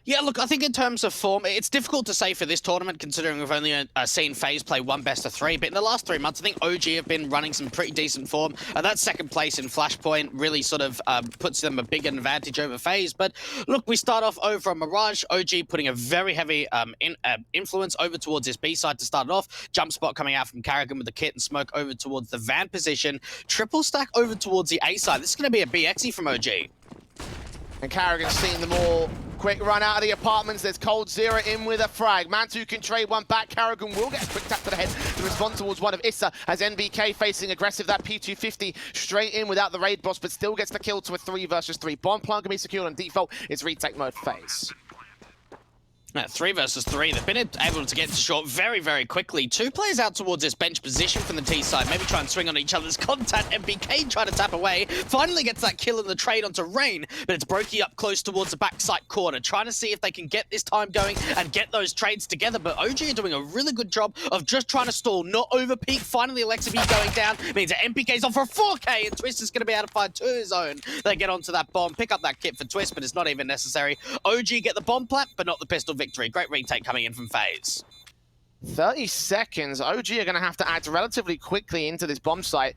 Yeah, look, I think in terms of form, it's difficult to say for this tournament considering we've only seen Faze play one best of three, but in the last 3 months, I think OG have been running some pretty decent form. That second place in Flashpoint really sort of puts them a big advantage over Faze. But look, we start off over on Mirage, OG putting a very heavy influence over towards this B side to start it off. Jump spot coming out from Karrigan with the kit and smoke over towards the van position. Triple stack over towards the A side. This is going to be a BXE from OG. And Karrigan's seen them all. Quick run out of the apartments. There's coldzera in with a frag. Mantu can trade one back. Karrigan will get a quick tap to the head to respond towards one of Issa as NBK facing aggressive. That P250 straight in without the raid boss, but still gets the kill to a 3 versus 3. Bomb plant can be secured on default. It's retake mode phase. 3 versus 3. They've been able to get to short very, very quickly. 2 players out towards this bench position from the T side. Maybe try and swing on each other's contact. MBK trying to tap away. Finally gets that kill in the trade onto Rain, but it's Brokey up close towards the backside corner, trying to see if they can get this time going and get those trades together. But OG are doing a really good job of just trying to stall, not over peak. Finally, Alexa B going down means that MPK's on for a 4K, and Twist is going to be able to find to his own. They get onto that bomb, pick up that kit for Twist, but it's not even necessary. OG get the bomb plant, but not the pistol victory. Great retake coming in from Faze. 30 seconds. OG are going to have to act relatively quickly into this bomb site.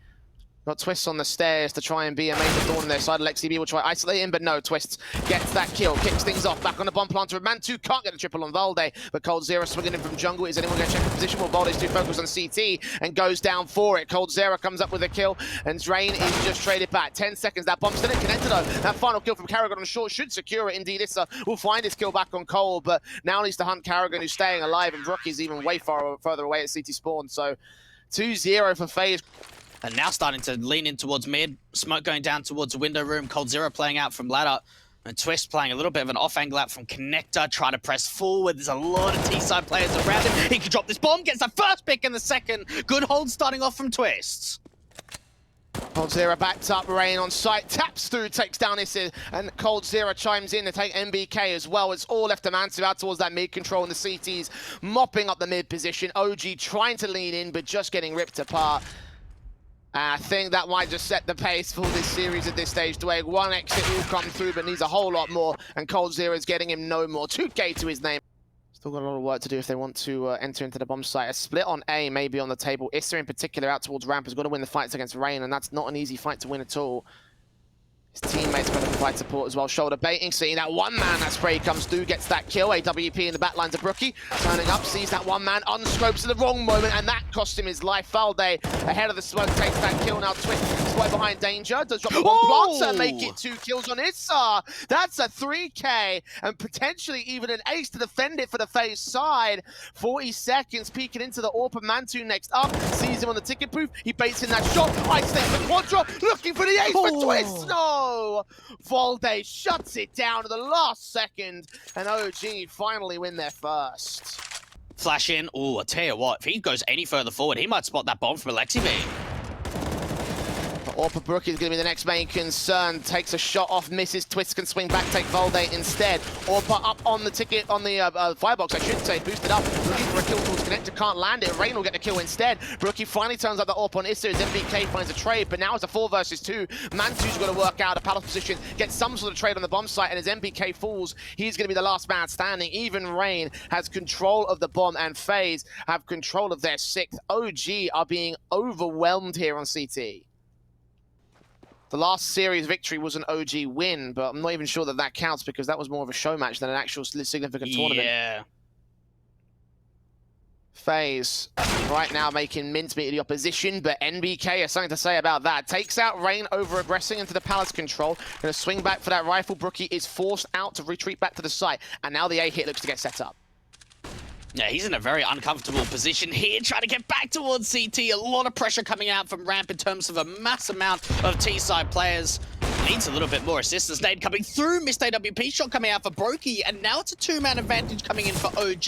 Got Twists on the stairs to try and be a major thorn on their side. Alexi B will try isolate him, but no, Twists gets that kill, kicks things off. Back on the bomb planter. Mantu can't get a triple on Valde, but coldzera swinging in from jungle. Is anyone going to check the position? Well, Valde's too focused on CT and goes down for it. coldzera comes up with a kill, and Drain is just traded back. 10 seconds. That bomb's still connected though. That final kill from Karrigan on short should secure it. Indeed, Issa will find his kill back on Cole, but now needs to hunt Karrigan, who's staying alive, and Brookie's even way further away at CT spawn. So 2-0 for Faze. And now starting to lean in towards mid. Smoke going down towards the window room. coldzera playing out from ladder. And Twist playing a little bit of an off-angle out from Connector. Trying to press forward. There's a lot of T-side players around him. He can drop this bomb. Gets the first pick in the second. Good hold starting off from Twist. coldzera backs up, Rain on site, taps through, takes down Issa, and coldzera chimes in to take MBK as well. It's all left to Mantu out towards that mid control, and the CTs mopping up the mid position. OG trying to lean in, but just getting ripped apart. I think that might just set the pace for this series at this stage. Dwayne, one exit will come through, but needs a whole lot more, and coldzera is getting him no more. 2K to his name. Still got a lot of work to do if they want to enter into the bomb site. A split on A may be on the table. Issa in particular out towards ramp has got to win the fights against Rain, and that's not an easy fight to win at all. His teammates got to provide support as well. Shoulder baiting, seeing that one man, that spray comes through, gets that kill. AWP in the back line to Brookie. Turning up, sees that one man, unscopes at the wrong moment, and that cost him his life. Valde ahead of the smoke, takes that kill. Now Twist is right behind danger. Does drop the bomb planter, make it 2 kills on Issa. That's a 3K, and potentially even an ace to defend it for the Faze side. 40 seconds, peeking into the AWP. Mantu next up, sees him on the ticket booth. He baits in that shot. Isolates the quadra, looking for the ace for Twist. No! Valde shuts it down to the last second, and OG finally win their first. Flash in. Oh, I tell you what, if he goes any further forward, he might spot that bomb from Alexi B. Orpa Brookie is going to be the next main concern. Takes a shot off, misses. Twist can swing back, take Valde instead. Orpa up on the ticket, on the firebox, I should say, boosted up. Looking for a kill towards Connector, can't land it. Rain will get the kill instead. Brookie finally turns up the Orpa on Issa as MBK finds a trade, but now it's a 4 versus 2. Mantu's got to work out a palace position, get some sort of trade on the bomb site, and as MBK falls, he's going to be the last man standing. Even Rain has control of the bomb, and Faze have control of their 6th. OG are being overwhelmed here on CT. The last series victory was an OG win, but I'm not even sure that that counts because that was more of a show match than an actual significant tournament. Yeah. Faze right now making mincemeat of the opposition, but NBK has something to say about that. Takes out Rain over aggressing into the palace control. Gonna swing back for that rifle. Brookie is forced out to retreat back to the site, and now the A hit looks to get set up. Yeah, he's in a very uncomfortable position here, trying to get back towards CT. A lot of pressure coming out from ramp in terms of a mass amount of T-side players. Needs a little bit more assistance. Nade coming through, missed AWP shot coming out for Brokey, and now it's a 2-man advantage coming in for OG.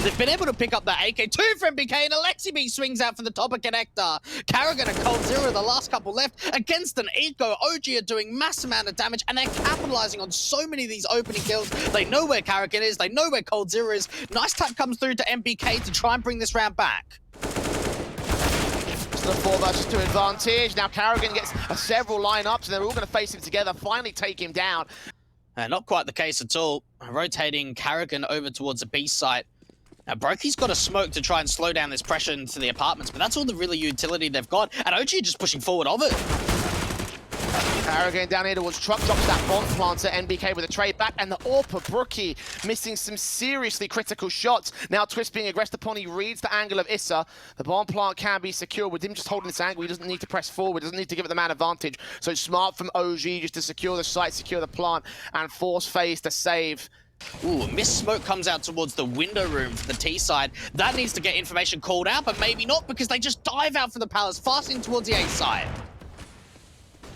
They've been able to pick up the AK2 from MBK, and Alexi B swings out for the top of Connector. Karrigan and coldzera, the last couple left, against an eco. OG are doing mass amount of damage, and they're capitalizing on so many of these opening kills. They know where Karrigan is, they know where coldzera is. Nice tap comes through to MBK to try and bring this round back. The 4 versus 2 advantage. Now Karrigan gets several lineups, and they're all going to face him together, finally take him down. Not quite the case at all. Rotating Carrigan over towards the B site. Now, Brokey's got a smoke to try and slow down this pressure into the apartments, but that's all the really utility they've got. And OG just pushing forward of it. Carrigan down here towards truck, drops that bomb planter, NBK with a trade back, and the AWP Brookie missing some seriously critical shots. Now Twist being aggressed upon, he reads the angle of Issa. The bomb plant can be secure with him just holding this angle. He doesn't need to press forward, doesn't need to give it the man advantage. So it's smart from OG just to secure the site, secure the plant, and force Faze to save. Ooh, missed smoke comes out towards the window room for the T side. That needs to get information called out, but maybe not because they just dive out for the palace, fasting towards the A side.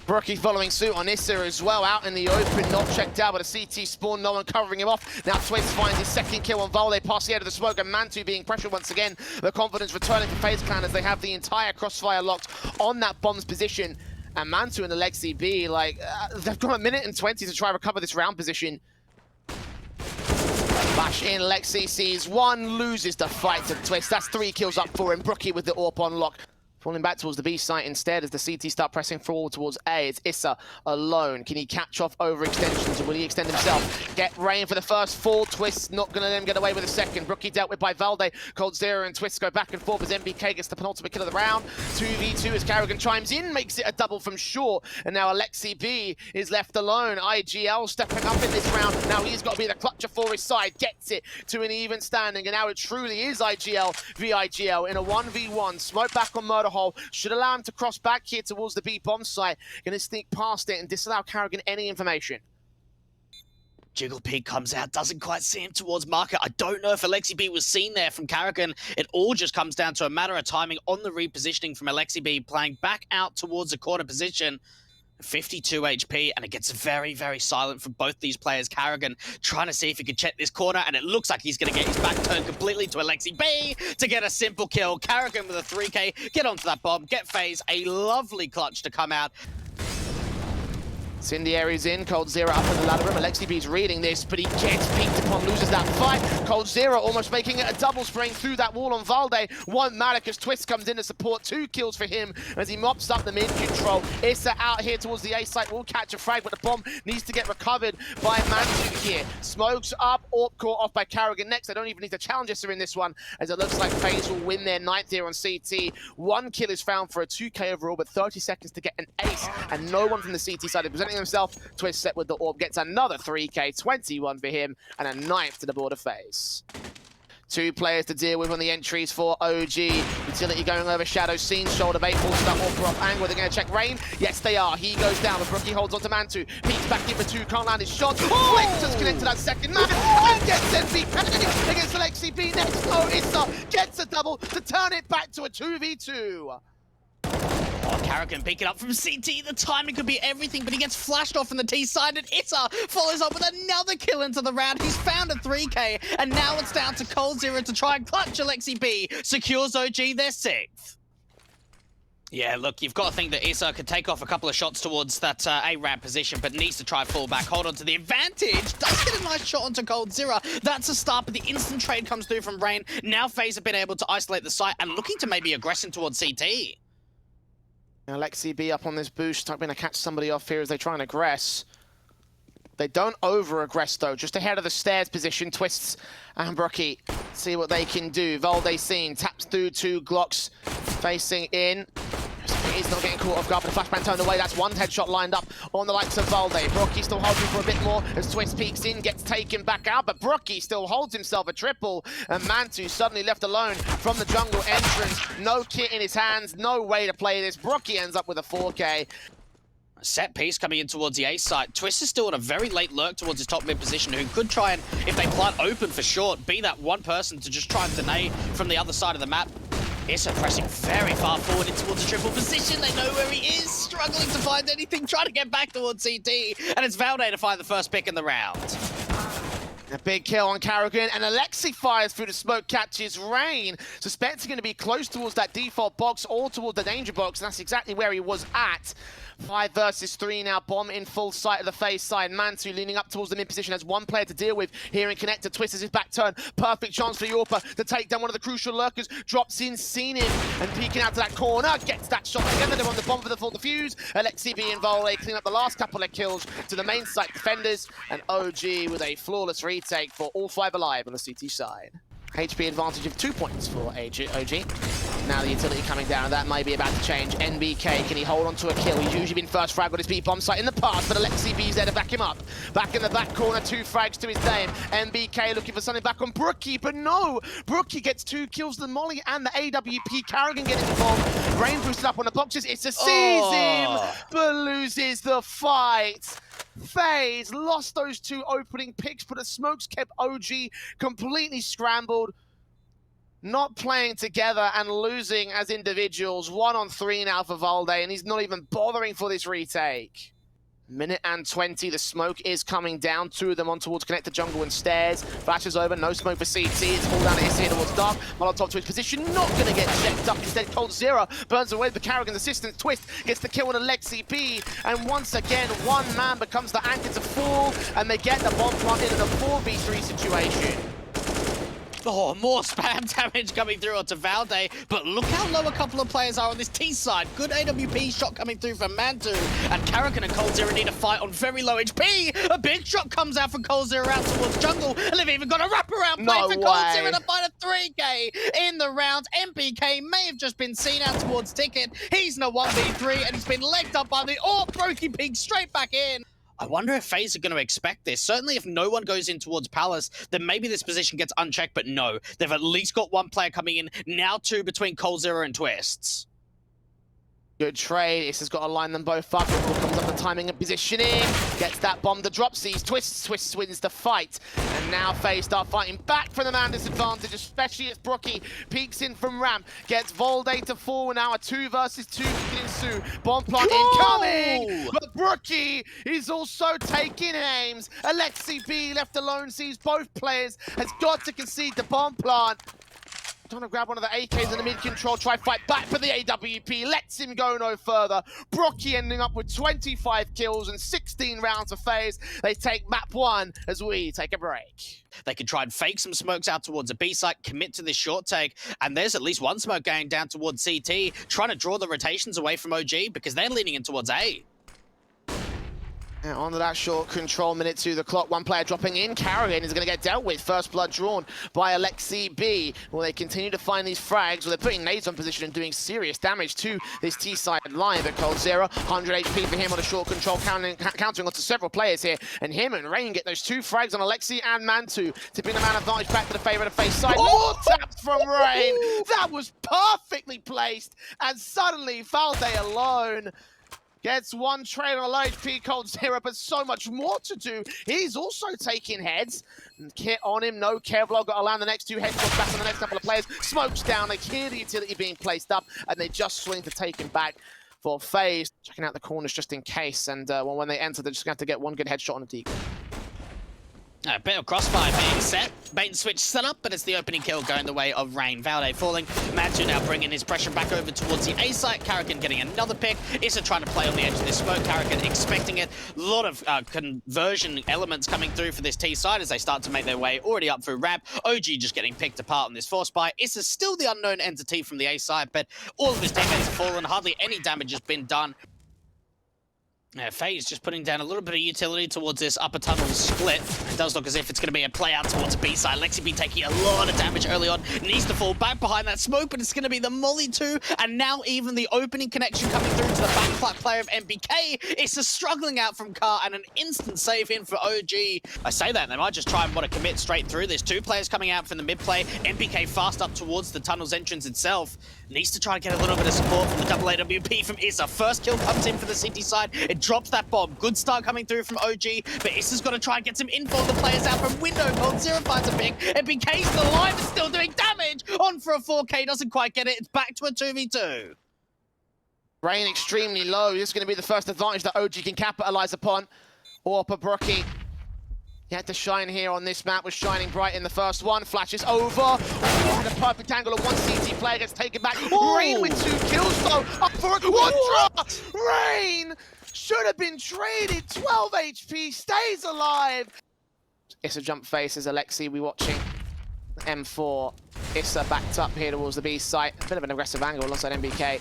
Brookie following suit on Issa as well, out in the open, not checked out, but a CT spawn, no one covering him off. Now Twist finds his second kill on Volde, past the head of the smoke, and Mantu being pressured once again. The confidence returning for FaZe Clan as they have the entire crossfire locked on that bomb's position. And Mantu and Alexi B, like, they've got a minute and 20 to try and recover this round position. Bash in, Lexi sees one, loses the fight to Twist. That's 3 kills up for him. Brookie with the AWP on lock. Falling back towards the B site instead as the CT start pressing forward towards A. It's Issa alone. Can he catch off overextensions or will he extend himself? Get Rain for the first fall. Twist not going to let him get away with a second. Brookie dealt with by Valde. coldzera and Twist go back and forth as NBK gets the penultimate kill of the round. 2v2 as Carrigan chimes in, makes it a double from short. And now Alexi B is left alone. IGL stepping up in this round. Now he's got to be the clutcher for his side. Gets it to an even standing. And now it truly is IGL v IGL in a 1v1. Smoke back on Murder Hole. Should allow him to cross back here towards the B bomb site. Gonna sneak past it and disallow Carrigan any information. Jiggle Pig comes out, doesn't quite see him towards marker. I don't know if Alexi B was seen there from Carrigan. It all just comes down to a matter of timing on the repositioning from Alexi B, playing back out towards the corner position. 52 HP, and it gets very, very silent for both these players. Carrigan trying to see if he can check this corner, and it looks like he's going to get his back turned completely to Alexi B to get a simple kill. Carrigan with a 3K, get onto that bomb, get Faze, a lovely clutch to come out. Incendiary's in, coldzera up in the ladder room. Alexi B's reading this, but he gets peeked upon, loses that fight. coldzera almost making it a double, spraying through that wall on Valde. One Malik as Twist comes in to support. 2 kills for him as he mops up the mid control. Issa out here towards the A site will catch a frag, but the bomb needs to get recovered by Mantu here. Smokes up, AWP caught off by Carrigan next. They don't even need to challenge Issa in this one, as it looks like FaZe will win their 9th here on CT. 1 kill is found for a 2K overall, but 30 seconds to get an ace, and no one from the CT side is presenting himself. Twist set with the AWP, gets another 3K, 21 for him, and a 9th to the border phase. 2 players to deal with on the entries for OG. Utility going over Shadow, seen shoulder bait, forces that AWP off angle. They're going to check Rain. Yes, they are. He goes down. The Brookie holds onto Mantu. Peeks back in for 2, can't land his shot. Flex just connected that second man. And gets NB against Alexi B next. Oh, Issa gets a double to turn it back to a 2v2. Oh, Carrigan picking up from CT. The timing could be everything, but he gets flashed off from the T side, and Issa follows up with another kill into the round. He's found a 3K, and now it's down to coldzera to try and clutch Alexi B. Secures OG their 6th. Yeah, look, you've got to think that Issa could take off a couple of shots towards that A-ramp position, but needs to try and fall back, hold on to the advantage. Does get a nice shot onto coldzera. That's a start, but the instant trade comes through from Rain. Now FaZe have been able to isolate the site and looking to maybe aggressing towards CT. Now Alexi B up on this boost, not going to catch somebody off here as they try and aggress. They don't over-aggress though, just ahead of the stairs position. Twists and Brookie see what they can do. Valde seen, taps through 2 Glocks, facing in. He's not getting caught off guard, but the flashbang turned away. That's 1 headshot lined up on the likes of Valde. Brookie still holding for a bit more as Twist peeks in, gets taken back out, but Brookie still holds himself a triple, and Mantu suddenly left alone from the jungle entrance. No kit in his hands, no way to play this. Brookie ends up with a 4K. Set piece coming in towards the A site. Twist is still on a very late lurk towards his top mid position, who could try and, if they plant open for short, be that one person to just try and deny from the other side of the map. Issa pressing very far forward in towards a triple position. They know where he is, struggling to find anything, trying to get back towards CT, and it's Valde to find the first pick in the round. A big kill on Karrigan, and Alexi fires through the smoke, catches Rain. Suspecting going to be close towards that default box or towards the danger box, and that's exactly where he was at. 5 versus 3 now, Bomb in full sight of the Faze side. Mantu leaning up towards the mid position, has one player to deal with. Here in connector, twists his back turn. Perfect chance for Yorpa to take down one of the crucial lurkers. Drops in, seen him, and peeking out to that corner. Gets that shot together, they're on the Bomb for the full defuse. Alexi B and Vole clean up the last couple of kills to the main site defenders. And OG with a flawless retake for all 5 alive on the CT side. HP advantage of 2 points for OG. Now the utility coming down, that might be about to change. NBK, can he hold on to a kill? He's usually been first frag on his B-bomb site in the past, but Alexi B's there to back him up. Back in the back corner, 2 frags to his name. NBK looking for something back on Brookie, but no! Brookie gets 2 kills, the Molly and the AWP. Karrigan getting involved. Rain boosted up on the boxes, it's a seize him, but loses the fight. Faze lost those 2 opening picks, but the smokes kept OG completely scrambled. Not playing together and losing as individuals. 1 on 3 now for Valde, and he's not even bothering for this retake. Minute and 20, the smoke is coming down. 2 of them on towards connector jungle and stairs. Flashes over, no smoke for CT. It's all down to Issy towards Dark. Molotov to his position, not going to get checked up. Instead, coldzera burns away with Karrigan's assistance. Twist gets the kill on Alexi B. And once again, 1 man becomes the anchor to fall, and they get the bomb plant into the 4v3 situation. Oh, more spam damage coming through onto Valde, but look how low a couple of players are on this T side. Good AWP shot coming through from Mantu, and Karrigan and coldzera need a fight on very low HP. A big shot comes out from coldzera out towards jungle, and they've even got a wraparound play for coldzera to find a 3K in the round. MPK may have just been seen out towards Ticket. He's in a 1v3, and he's been legged up by the Brokey Pig straight back in. I wonder if Faze are going to expect this. Certainly if no one goes in towards Palace, then maybe this position gets unchecked, but no. They've at least got 1 player coming in, now 2 between coldzera and Twists. Good trade. This has got to line them both up. It comes up the timing and positioning. Gets that bomb to drop. Sees Twists wins the fight. And now Faze start fighting back from the man disadvantage, especially as Brookie peeks in from ramp. Gets Valde to fall. Now a 2 versus 2 can ensue. Bomb plant incoming. But Brookie is also taking aims. Alexi B left alone sees both players. Has got to concede the bomb plant. Trying to grab one of the AKs in the mid-control, try fight back, but the AWP lets him go no further. Brookie ending up with 25 kills and 16 rounds of Faze. They take map 1 as we take a break. They could try and fake some smokes out towards a B site, commit to this short take, and there's at least 1 smoke going down towards CT, trying to draw the rotations away from OG because they're leaning in towards A. And onto that short control, minute 2, the clock, 1 player dropping in. Karrigan is going to get dealt with. First blood drawn by Alexi B. Will they continue to find these frags? Well, they're putting nades on position and doing serious damage to this T-side line. But coldzera, 100 HP for him on a short control, countering onto several players here. And him and Rain get those 2 frags on Alexi and Mantu, tipping the man advantage back to the favor of the Faze side. More taps from Rain. That was perfectly placed. And suddenly, Valde alone gets 1 trade on a low HP coldzera, but so much more to do. He's also taking heads. Kit on him, no Kevlar, got to land the next 2 headshots back on the next couple of players. Smokes down, they hear the utility being placed up, and they just swing to take him back for Faze. Checking out the corners just in case, and when they enter, they're just going to have to get 1 good headshot on a decoy. A bit of crossfire being set. Bait and switch set up, but it's the opening kill going the way of Rain. Valde falling. Mantu now bringing his pressure back over towards the A site. Karrigan getting another pick. Issa trying to play on the edge of this smoke. Karrigan expecting it. A lot of conversion elements coming through for this T side as they start to make their way already up through ramp. OG just getting picked apart on this force buy. Issa's still the unknown entity from the A side, but all of his teammates have fallen. Hardly any damage has been done. Faze just putting down a little bit of utility towards this upper tunnel split. It does look as if it's going to be a play out towards B side. Lexi B taking a lot of damage early on. Needs to fall back behind that smoke, but it's going to be the Molly 2. And now even the opening connection coming through to the backflap player of MBK. It's a struggling out from Car and an instant save in for OG. I say that, they might just try and want to commit straight through. There's 2 players coming out from the mid play. MBK fast up towards the tunnel's entrance itself. Needs to try and get a little bit of support from the double AWP from Issa. First kill comes in for the City side. It drops that bomb. Good start coming through from OG, but Issa's got to try and get some info on the players out from window. coldzera finds a pick. MPK's still alive and still doing damage. On for a 4K, doesn't quite get it. It's back to a 2v2. Rain extremely low. This is going to be the first advantage that OG can capitalize upon. Orpa Brookie He had to shine here on this map, was shining bright in the first one. Flashes over. Ooh, the perfect angle of one CT player gets taken back. Rain with 2 kills though. Up for a quadra. Rain should have been traded. 12 HP, stays alive. It's a jump face as Alexi, we watching. M4. Issa backed up here towards the B site. A bit of an aggressive angle alongside MBK.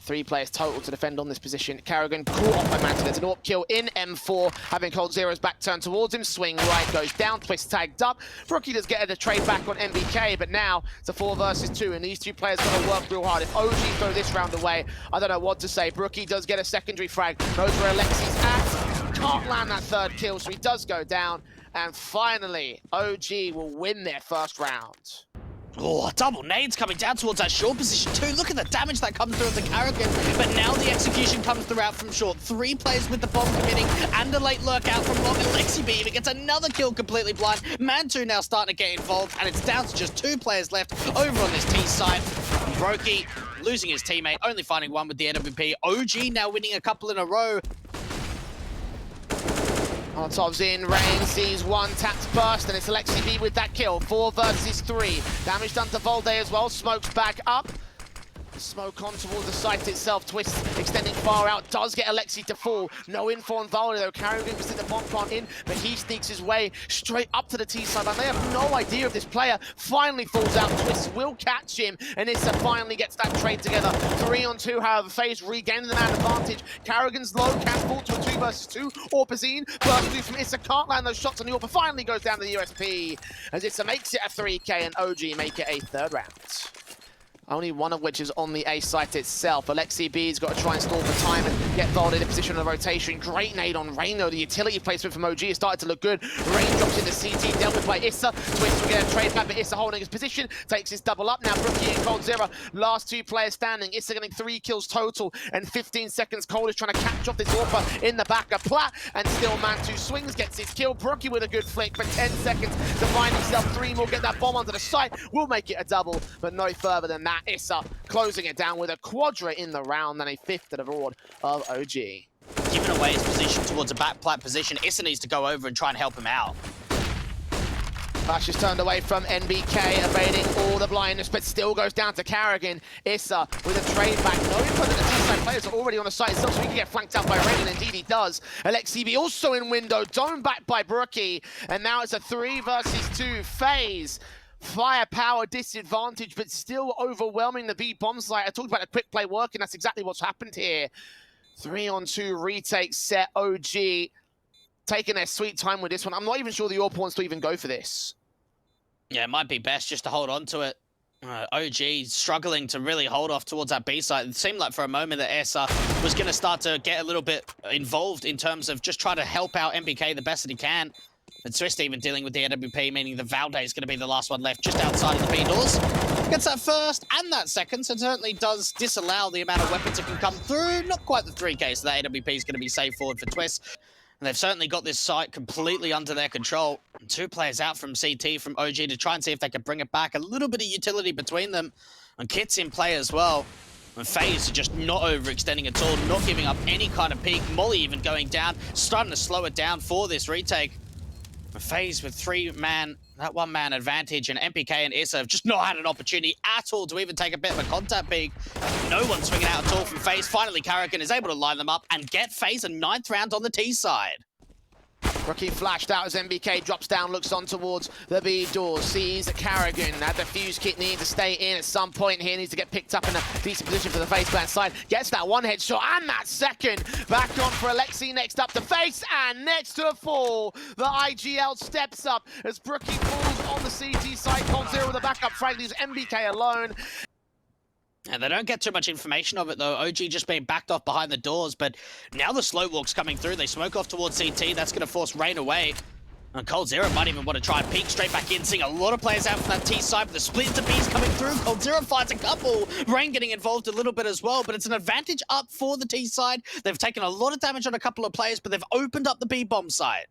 3 players total to defend on this position. Karrigan caught off by Mantle. There's an AWP kill in M4, having Cold Zero's back turned towards him. Swing right, goes down, Twist tagged up. Brookie does get a trade back on MBK, but now it's a 4 versus 2, and these 2 players got to work real hard. If OG throw this round away, I don't know what to say. Brookie does get a secondary frag, knows where Alexi's at. Can't land that 3rd kill, so he does go down. And finally, OG will win their first round. Oh, double nades coming down towards that short position too. Look at the damage that comes through with the Karrigan. But now the execution comes throughout from short. 3 players with the bomb committing and a late lurk out from long. And Lexi B even gets another kill completely blind. Man2 now starting to get involved, and it's down to just 2 players left over on this T side. Brokey losing his teammate, only finding 1 with the NWP. OG now winning a couple in a row. Molotov's in, Rain sees 1, taps burst, and it's Alexi B with that kill. 4 versus 3. Damage done to Volde as well, smokes back up. Smoke on towards the site itself. Twist extending far out, does get Alexi to fall. No info on Volde though. Karrigan was in the bomb plant in, but he sneaks his way straight up to the T side. And they have no idea if this player finally falls out. Twist will catch him, and Issa finally gets that trade together. 3 on 2, however, Faze regaining the man advantage. Karrigan's low, can't fall to a 2 versus 2. Orpazine, burst through from Issa, can't land those shots on the Orpa, finally goes down to the USP. As Issa makes it a 3K, and OG make it a 3rd round. Only 1 of which is on the A site itself. Alexi B's got to try and stall for time and get Volde in a position of rotation. Great nade on Rain though. The utility placement from OG has started to look good. Rain drops into CT, dealt with by Issa. Twist will get a trade back, but Issa holding his position. Takes his double up. Now Brookie and Cold Zero, last 2 players standing. Issa getting 3 kills total and 15 seconds. Cold is trying to catch off this Orpa in the back of Plat, and still Man2 swings, gets his kill. Brookie with a good flick for 10 seconds to find himself 3 more. Get that bomb onto the site. Will make it a double, but no further than that. Issa closing it down with a quadra in the round and a 5th to the board of OG. Giving away his position towards a back plat position, Issa needs to go over and try and help him out. Flash is turned away from NBK, evading all the blindness, but still goes down to Karrigan. Issa with a trade back, knowing that the T-side players are already on the site itself, so he can get flanked out by Rain, and indeed he does. Alexi B also in window, dome back by Brookie, and now it's a 3 versus 2 Faze. Firepower disadvantage, but still overwhelming the B bomb site. I talked about the quick play working. That's exactly what's happened here. 3 on 2 retake set. OG taking their sweet time with this one. I'm not even sure the AWP wants to even go for this. Yeah, it might be best just to hold on to it. OG struggling to really hold off towards that B site. It seemed like for a moment that Issa was going to start to get a little bit involved in terms of just trying to help out MBK the best that he can. But Twist even dealing with the NWP, meaning the Valde is going to be the last one left just outside of the B doors. Gets that 1st and that 2nd, so certainly does disallow the amount of weapons that can come through. Not quite the 3K, so the AWP is going to be safe forward for Twist. And they've certainly got this site completely under their control. 2 players out from CT, from OG, to try and see if they can bring it back. A little bit of utility between them. And Kit's in play as well. And Faze just not overextending at all, not giving up any kind of peak. Molly even going down, starting to slow it down for this retake. Faze with 3-man, that 1-man advantage, and MPK and Issa have just not had an opportunity at all to even take a bit of a contact peek. No one swinging out at all from Faze. Finally, Karrigan is able to line them up and get Faze a 9th round on the T side. Rookie flashed out as MBK drops down, looks on towards the B door, sees Karrigan. That defuse kit needs to stay in at some point here, needs to get picked up in a decent position for the Faze plan side. Gets that 1 headshot and that 2nd. Back on for Alexi, next up to Faze, and next to a fall. The IGL steps up as Brookie falls on the CT side. Cold Zero with a backup frag, leaves MBK alone. And they don't get too much information of it, though. OG just being backed off behind the doors, but now the slow walk's coming through. They smoke off towards CT. That's going to force Rain away. And Cold Zero might even want to try and peek straight back in, seeing a lot of players out from that T side, but the split into B's coming through. Cold Zero finds a couple. Rain getting involved a little bit as well, but it's an advantage up for the T side. They've taken a lot of damage on a couple of players, but they've opened up the B bomb side.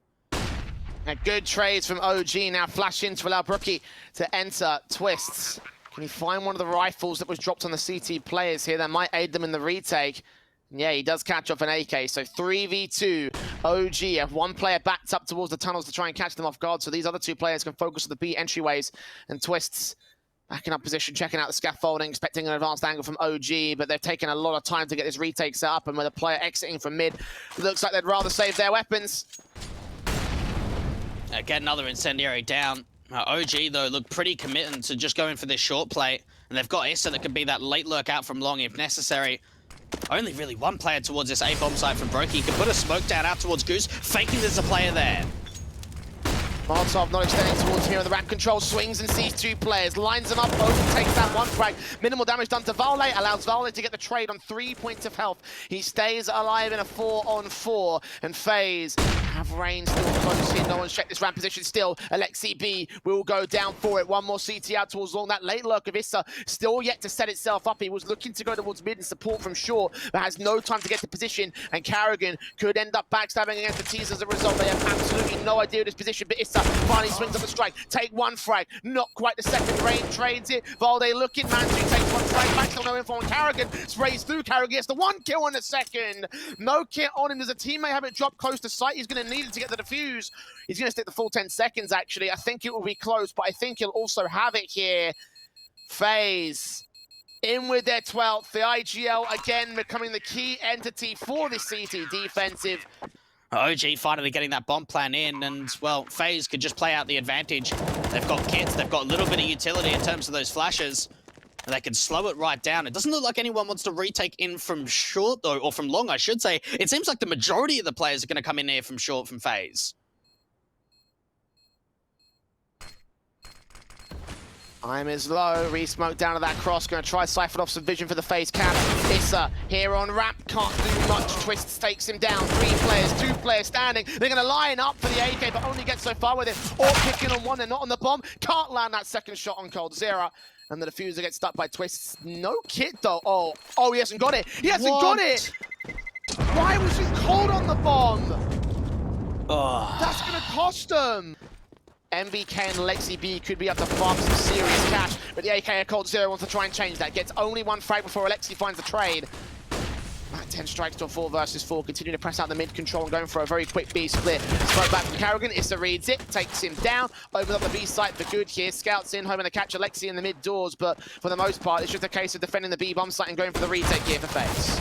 And good trades from OG. Now flash in to allow Brookie to enter. Twists. Can he find one of the rifles that was dropped on the CT players here that might aid them in the retake? Yeah, he does catch off an AK, so 3v2. OG have one player backed up towards the tunnels to try and catch them off guard, so these other two players can focus on the B entryways, and Twists backing up position, checking out the scaffolding, expecting an advanced angle from OG, but they've taken a lot of time to get this retake set up, and with a player exiting from mid, looks like they'd rather save their weapons. Get another incendiary down. OG, though, look pretty committed to just going for this short play, and they've got Issa that could be that late lurk out from long if necessary. Only really one player towards this A-bomb site from Brokey. He can put a smoke down out towards Goose, faking there's a player there. Molotov not extending towards here, and the ramp control swings and sees two players, lines them up, overtakes that one frag. Minimal damage done to Vale, allows Vale to get the trade on 3 points of health. He stays alive in a 4-on-4, and Faze have Rain still close here. No one's checked this ramp position still. Alexi B will go down for it. One more CT out towards long. That late lurk of Issa still yet to set itself up. He was looking to go towards mid and support from short, but has no time to get to position, and Carrigan could end up backstabbing against the T's as a result. They have absolutely no idea of this position, but Issa finally swings up a strike. Take one frag, not quite the second. Rain trades it. Valde looking, Mansu takes one frag, back still no info on Carrigan, sprays through. Carrigan gets the one kill in the second. No kit on him. Does a teammate have it drop close to sight? He's going to need it to get the defuse. He's going to stick the full 10 seconds, actually. I think it will be close, but I think he'll also have it here. Faze in with their 12th. The IGL again becoming the key entity for this CT defensive. OG finally getting that bomb plan in, and, well, Faze could just play out the advantage. They've got kits, they've got a little bit of utility in terms of those flashes, and they can slow it right down. It doesn't look like anyone wants to retake in from short, though, or from long, I should say. It seems like the majority of the players are going to come in here from short from Faze. Time is low, re-smoke down to that cross, going to try siphon off some vision for the Faze cap. Issa here on ramp, can't do much, Twist takes him down. 3 players, 2 players standing. They're going to line up for the AK, but only get so far with it. All picking on one, they're not on the bomb. Can't land that second shot on coldzera. And the diffuser gets stuck by Twists. No kit though. Oh, he hasn't got it. He hasn't got it. Why was he cold on the bomb? That's going to cost him. MBK and Lexi B could be up to farm some serious cash, but the AK coldzera wants to try and change that. Gets only one frag before Alexi finds the trade. 10 strikes to a 4 versus 4, continuing to press out the mid control and going for a very quick B split. Smoke back from Carrigan, Issa reads it, takes him down, opens up the B site for good here, scouts in, hoping to catch Alexi in the mid doors, but for the most part, it's just a case of defending the B bomb site and going for the retake here for Faze.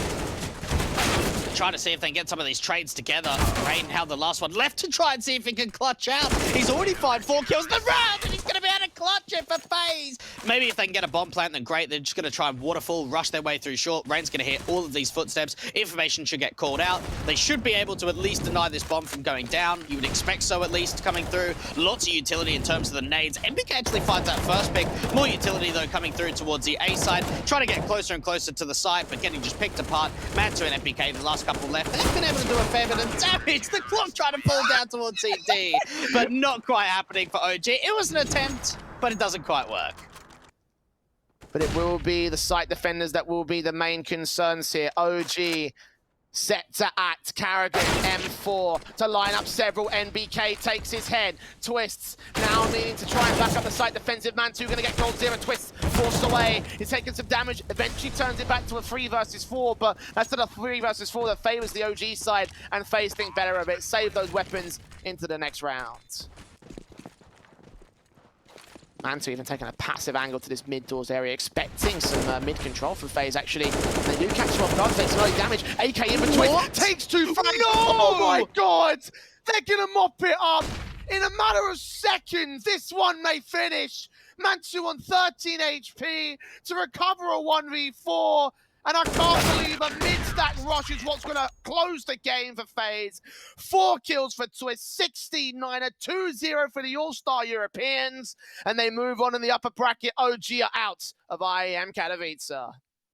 Trying to see if they can get some of these trades together. Rain held the last one left to try and see if he can clutch out. He's already fired 4 kills in the round, and he's going to be able to clutch it for Faze. Maybe if they can get a bomb plant, then great. They're just going to try and waterfall, rush their way through short. Rain's going to hit all of these footsteps. Information should get called out. They should be able to at least deny this bomb from going down. You would expect so, at least, coming through. Lots of utility in terms of the nades. MBK actually finds that first pick. More utility, though, coming through towards the A side. Trying to get closer and closer to the side, but getting just picked apart. Man2 and MBK, the last couple left. They've been able to do a fair bit of damage. The clock trying to fall down towards CT, but not quite happening for OG. It was an attempt, but it doesn't quite work. But it will be the site defenders that will be the main concerns here. OG set to act. Carrigan, M4 to line up several. NBK takes his head. Twists now needing to try and back up the site defensive. Man2 going to get coldzera. Twists forced away. He's taking some damage. Eventually turns it back to a 3 versus 4, but that's still a 3 versus 4 that favors the OG side, and Faze think better of it. Save those weapons into the next round. Man2 even taking a passive angle to this mid-doors area, expecting some mid-control from Faze, actually. They do catch him off guard, takes some early damage. AK in between, takes 2 frags. No! Oh my god! They're gonna mop it up in a matter of seconds. This one may finish. Man2 on 13 HP to recover a 1v4. And I can't believe a mid-stack rush is what's going to close the game for Faze. 4 kills for Twist, 16-9, 2-0 for the All-Star Europeans. And they move on in the upper bracket. OG are out of IEM Katowice.